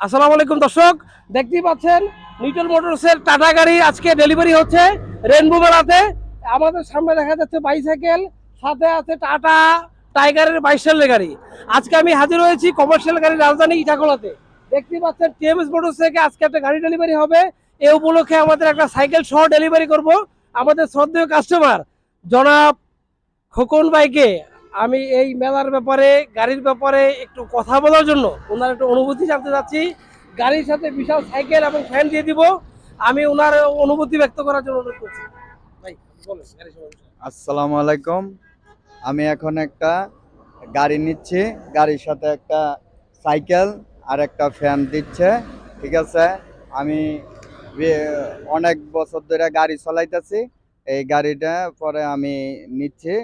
আসসালামু আলাইকুম দর্শক, দেখতেই পাচ্ছেন নিটল মোটরসের টাটা গাড়ি আজকে ডেলিভারি হচ্ছে রেনবো মেলাতে। আমাদের সামনে দেখা যাচ্ছে বাইসাইকেল, সাথে আছে টাটা টাইগারের 22 গাড়ি। আজকে আমি হাজির হয়েছি কমার্শিয়াল গাড়ি রাজধানী ইটাখোলাতে। দেখতেই পাচ্ছেন টিএমএস মোটরস থেকে আজকে একটা গাড়ি ডেলিভারি হবে। এই উপলক্ষে আমাদের একটা সাইকেল সহ ডেলিভারি করব আমাদের শ্রদ্ধেয় কাস্টমার জনাব খোকন ভাইকে। আমি এই মেলার ব্যাপারে, গাড়ির ব্যাপারে একটু কথা বলার জন্য ওনার একটু অনুভূতি জানতে চাচ্ছি। গাড়ির সাথে বিশাল সাইকেল এবং ফ্যান দিয়ে দিব। আমি ওনার অনুভূতি ব্যক্ত করার জন্য অনুরোধ করছি। ভাই বলেন গাড়ি সম্বন্ধে। আসসালামু আলাইকুম। আমি এখন একটা গাড়ি নিচ্ছি, গাড়ির সাথে একটা সাইকেল আর একটা ফ্যান দিচ্ছে। ঠিক আছে, আমি অনেক বছর ধরে গাড়ি চালাইতেছি। এই গাড়িটা পরে আমি নিচ্ছি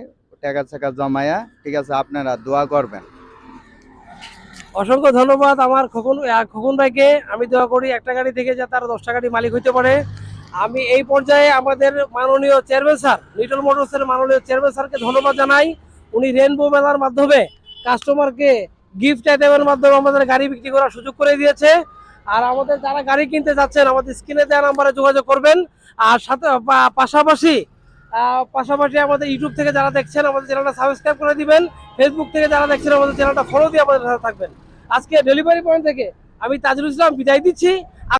টাকা টাকা জমায়া। ঠিক আছে, আপনারা দোয়া করবেন। অসংখ্য ধন্যবাদ আমার খোকন ভাইকে। আমি দোয়া করি একটা গাড়ি থেকে যাতে তার 10টা গাড়ি মালিক হইতে পারে। আমি এই পর্যায়ে আমাদের মাননীয় চেয়ারম্যান স্যার, লিটল মোটরসের মাননীয় চেয়ারম্যান স্যারকে ধন্যবাদ জানাই। উনি রেনবো মেলার মাধ্যমে কাস্টমারকে গিফট আইটেমের মাধ্যমে আমাদের গাড়ি বিক্রি করার সুযোগ করে দিয়েছে। আর আমাদের যারা গাড়ি কিনতে যাচ্ছেন আমাদের স্ক্রিনে দেওয়া নাম্বারে যোগাযোগ করবেন। আর সাথে পাশাপাশি আমাদের ইউটিউব থেকে যারা দেখছেন আমাদের চ্যানেলটা সাবস্ক্রাইব করে দিবেন। ফেসবুক থেকে যারা দেখছেন আমাদের চ্যানেলটা ফলো দিয়ে আমাদের সাথে থাকবেন। আজকে ডেলিভারি পয়েন্ট থেকে আমি তাজুল ইসলাম বিদায় দিচ্ছি।